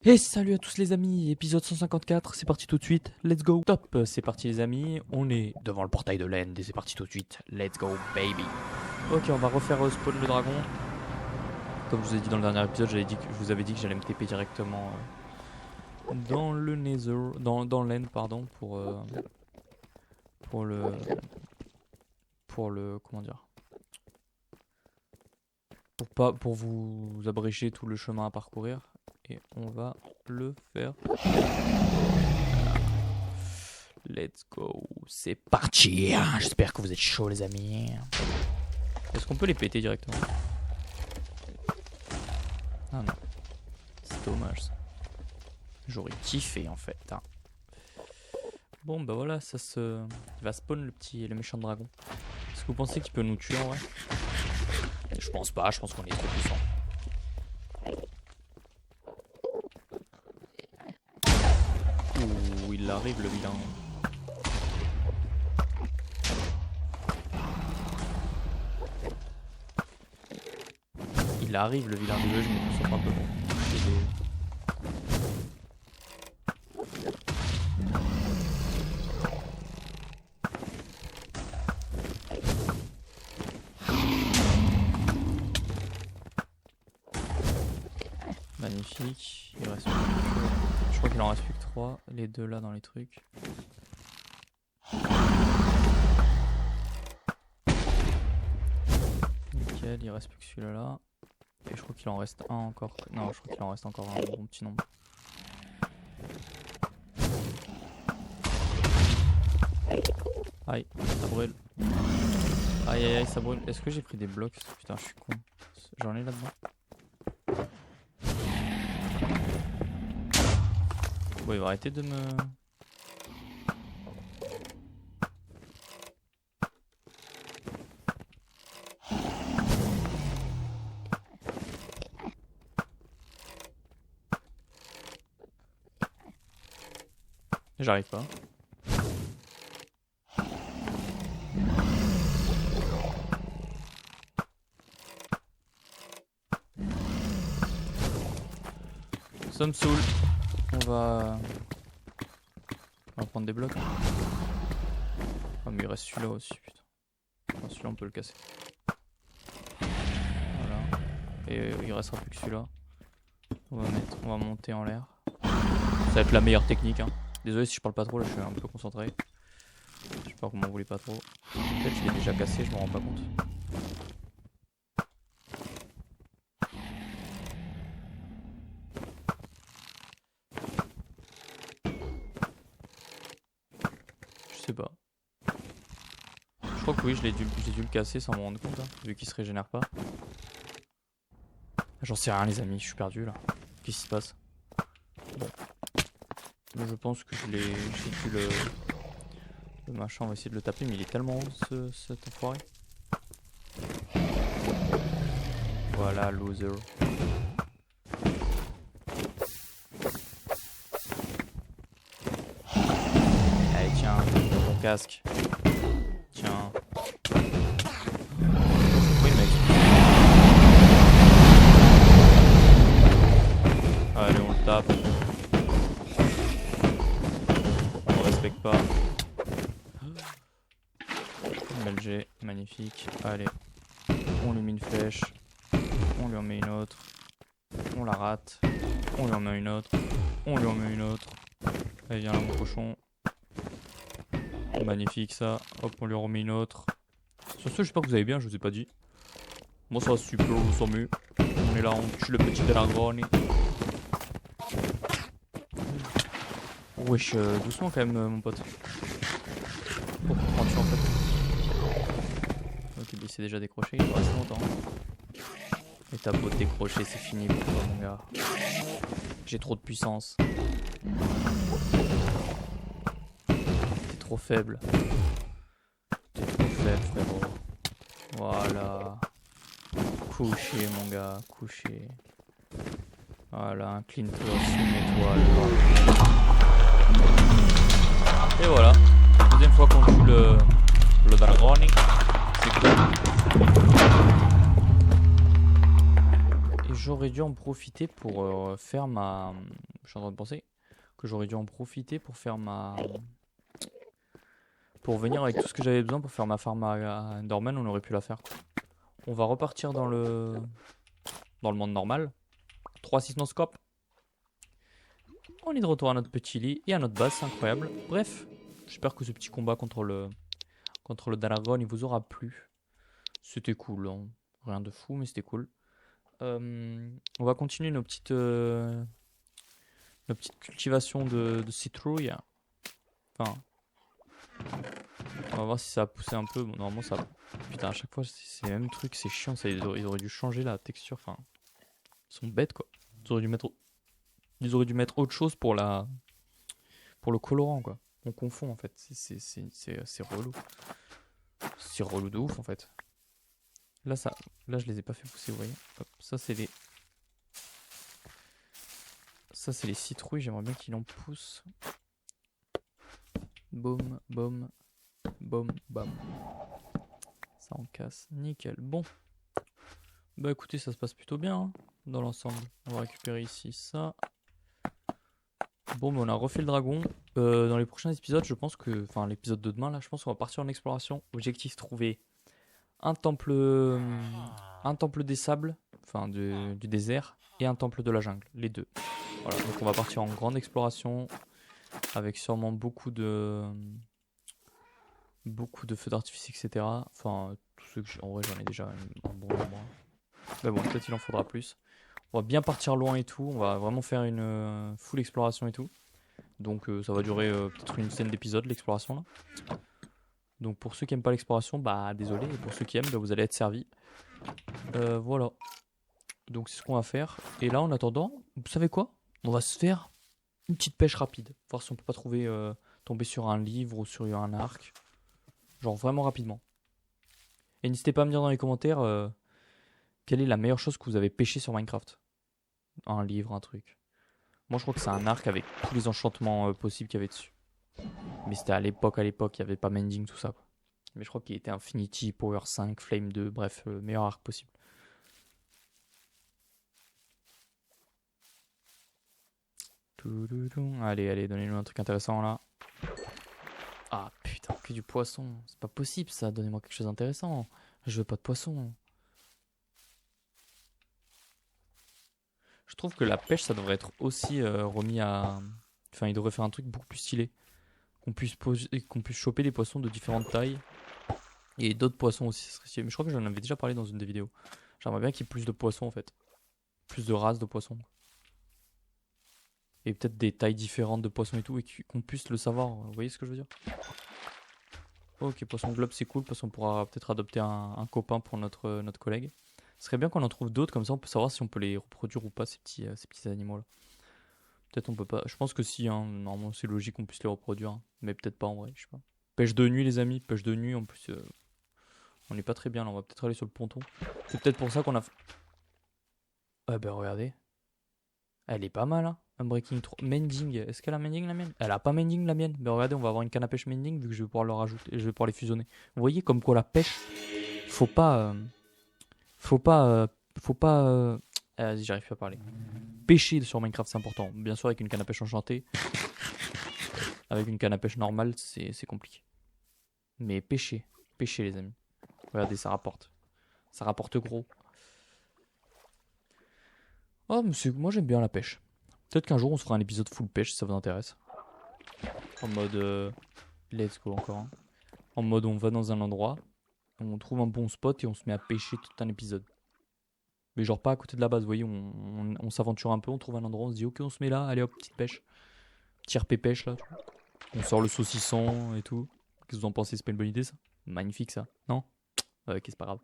Et salut à tous les amis, épisode 154, c'est parti tout de suite, let's go. Top, c'est parti les amis, on est devant le portail de l'End et c'est parti tout de suite, let's go baby. Ok, on va refaire spawn le dragon. Comme je vous ai dit dans le dernier épisode, je vous avais dit que j'allais me TP directement dans le Nether, dans l'End pardon, pour le, comment dire, pour vous abréger tout le chemin à parcourir. Et on va le faire. Let's go. C'est parti. J'espère que vous êtes chauds les amis. Est-ce qu'on peut les péter directement? Ah non. C'est dommage ça. J'aurais kiffé en fait. Hein. Bon bah voilà, il va spawn le méchant dragon. Est-ce que vous pensez qu'il peut nous tuer en vrai? Je pense pas, je pense qu'on est trop puissant. Ouh, il arrive le vilain. Il arrive le vilain, désolé, je me concentre un peu. Magnifique, il reste plus que... Je crois qu'il en reste plus que 3, les deux là dans les trucs. Nickel, il reste plus que celui-là là. Et je crois qu'il en reste un encore. Non, je crois qu'il en reste encore un bon petit nombre. Aïe, ça brûle. Aïe aïe aïe, ça brûle. Est-ce que j'ai pris des blocs? Putain, je suis con. J'en ai là-dedans. Bon, il va arrêter de me... J'arrive pas. Ça me saoule. On va prendre des blocs. Ah mais il reste celui-là aussi, putain. Enfin, celui-là on peut le casser. Voilà. Et il restera plus que celui-là. On va monter en l'air. Ça va être la meilleure technique. Hein. Désolé si je parle pas trop, là je suis un peu concentré. J'espère que vous m'en voulez pas trop. Peut-être je l'ai déjà cassé, je m'en rends pas compte. Je sais pas. Je crois que oui, j'ai dû le casser sans me rendre compte, hein, vu qu'il se régénère pas. J'en sais rien les amis, je suis perdu là. Qu'est-ce qui se passe? Bon. Là, je pense que j'ai dû le machin, on va essayer de le taper, mais il est tellement haut cet enfoiré. Voilà, loser. Allez tiens, ton casque. Tiens. Oui mec. Allez on le tape. On le respecte pas. LG, magnifique. Allez. On lui met une flèche. On lui en met une autre. On la rate. On lui en met une autre. On lui en met une autre. Allez viens là mon cochon. Magnifique ça. Hop on lui en remet une autre. Sur ce j'espère que vous allez bien, je vous ai pas dit. Moi ça va super, je sens mieux. On est là, on tue le petit dragon. Wesh, doucement quand même mon pote. Pour prendre en fait. Ok, il s'est déjà décroché, il reste longtemps. Et t'as beau te décrocher, c'est fini pour toi mon gars. J'ai trop de puissance. T'es trop faible. T'es trop faible frérot. Voilà. Couché mon gars, couché. Voilà, incline-toi sous une étoile. Et voilà. Deuxième fois qu'on tue le dragon. C'est cool. J'aurais dû en profiter pour faire je suis en train de penser que j'aurais dû en profiter pour faire ma... Pour venir avec tout ce que j'avais besoin pour faire ma farm à Enderman, on aurait pu la faire. On va repartir dans le monde normal. 3-6 no scope. On est de retour à notre petit lit et à notre base, c'est incroyable. Bref, j'espère que ce petit combat contre le dragon, il vous aura plu. C'était cool, hein. Rien de fou, mais c'était cool. On va continuer nos petites cultivations de citrouille. Enfin, on va voir si ça a poussé un peu. Bon, normalement, ça. Putain, à chaque fois, c'est le même truc, c'est chiant. Ça, ils auraient dû changer la texture. Enfin, ils sont bêtes, quoi. Ils auraient dû mettre autre chose pour le colorant, quoi. On confond, en fait. C'est relou. C'est relou de ouf, en fait. Là, je les ai pas fait pousser, vous voyez. Hop, ça, c'est les citrouilles. J'aimerais bien qu'il en pousse. Boum, boum, boum, bam. Ça en casse. Nickel. Bon. Bah écoutez, ça se passe plutôt bien hein, dans l'ensemble. On va récupérer ici ça. Bon, bah on a refait le dragon. Dans les prochains épisodes, je pense que... Enfin, l'épisode de demain, là, je pense qu'on va partir en exploration. Objectif trouver un temple des sables, enfin du désert, et un temple de la jungle. Les deux. Voilà, donc on va partir en grande exploration. Avec sûrement beaucoup de feux d'artifice, etc. Enfin, tous ceux que en vrai, j'en ai déjà un bon nombre. Mais bon, peut-être il en faudra plus. On va bien partir loin et tout. On va vraiment faire une full exploration et tout. Donc ça va durer peut-être une dizaine d'épisodes l'exploration là. Donc pour ceux qui aiment pas l'exploration, bah désolé. Et pour ceux qui aiment, bah, vous allez être servis. Voilà. Donc c'est ce qu'on va faire. Et là en attendant, vous savez quoi? On va se faire une petite pêche rapide. Voir si on peut pas trouver tomber sur un livre ou sur un arc. Genre vraiment rapidement. Et n'hésitez pas à me dire dans les commentaires quelle est la meilleure chose que vous avez pêché sur Minecraft. Un livre, un truc. Moi je crois que c'est un arc avec tous les enchantements possibles qu'il y avait dessus. Mais c'était à l'époque, il n'y avait pas Mending, tout ça. Quoi. Mais je crois qu'il était Infinity, Power 5, Flame 2, bref, le meilleur arc possible. Allez, allez, donnez-nous un truc intéressant là. Ah putain, que du poisson. C'est pas possible ça, donnez-moi quelque chose d'intéressant. Je veux pas de poisson. Je trouve que la pêche, ça devrait être aussi remis à... Enfin, il devrait faire un truc beaucoup plus stylé. Qu'on puisse choper des poissons de différentes tailles. Et d'autres poissons aussi, ça serait stylé. Mais je crois que j'en avais déjà parlé dans une des vidéos. J'aimerais bien qu'il y ait plus de poissons en fait. Plus de races de poissons. Et peut-être des tailles différentes de poissons et tout. Et qu'on puisse le savoir. Vous voyez ce que je veux dire? Ok, poisson globe c'est cool. Parce qu'on pourra peut-être adopter un copain pour notre collègue. Ce serait bien qu'on en trouve d'autres. Comme ça on peut savoir si on peut les reproduire ou pas ces petits animaux là. Peut-être on peut pas. Je pense que si, hein, normalement c'est logique qu'on puisse les reproduire. Hein. Mais peut-être pas en vrai, je sais pas. Pêche de nuit les amis, pêche de nuit en plus. On est pas très bien là, on va peut-être aller sur le ponton. C'est peut-être pour ça qu'on a... Ah ben regardez. Elle est pas mal hein. Unbreaking 3. Mending. Est-ce qu'elle a Mending la mienne? Elle a pas Mending la mienne. Ben regardez, on va avoir une canne à pêche Mending vu que je vais pouvoir le rajouter. Je vais pouvoir les fusionner. Vous voyez comme quoi la pêche. Faut pas. Faut pas. Faut pas. Vas-y, j'arrive plus à parler. Pêcher sur Minecraft c'est important. Bien sûr avec une canne à pêche enchantée. Avec une canne à pêche normale c'est compliqué. Mais pêcher. Pêcher les amis. Regardez, ça rapporte. Ça rapporte gros. Oh, mais moi j'aime bien la pêche. Peut-être qu'un jour on se fera un épisode full pêche si ça vous intéresse. En mode let's go encore. Hein. En mode on va dans un endroit, on trouve un bon spot et on se met à pêcher tout un épisode. Mais genre pas à côté de la base, vous voyez, on s'aventure un peu, on trouve un endroit, on se dit ok on se met là, allez hop, petite pêche. Petit RP pêche là. On sort le saucisson et tout. Qu'est-ce que vous en pensez? C'est pas une bonne idée ça? Magnifique ça, non? Ok, c'est pas grave.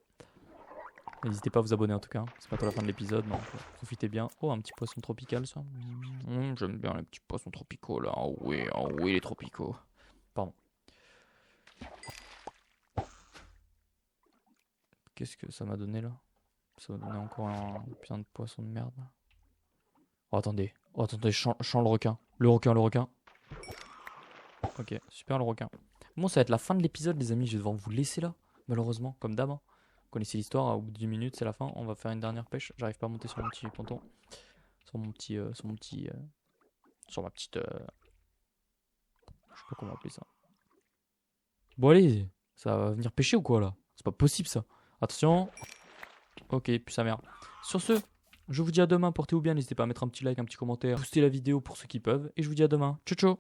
N'hésitez pas à vous abonner en tout cas. C'est pas pour la fin de l'épisode, donc profitez bien. Oh, un petit poisson tropical ça. J'aime bien les petits poissons tropicaux là. Oh oui, les tropicaux. Pardon. Qu'est-ce que ça m'a donné là? Ça m'a donné encore un putain de poisson de merde. Oh attendez, chant le requin. Le requin. Ok, super le requin. Bon, ça va être la fin de l'épisode les amis. Je vais devoir vous laisser là, malheureusement, comme d'hab. Hein. Vous connaissez l'histoire, au bout de 10 minutes c'est la fin. On va faire une dernière pêche. J'arrive pas à monter sur mon petit ponton. Sur mon petit Sur ma petite... Je sais pas comment appeler ça. Bon allez, ça va venir pêcher ou quoi là? C'est pas possible ça. Attention. Ok, puis sa mère. Sur ce, je vous dis à demain, portez-vous bien, n'hésitez pas à mettre un petit like, un petit commentaire, booster la vidéo pour ceux qui peuvent, et je vous dis à demain. Ciao ciao.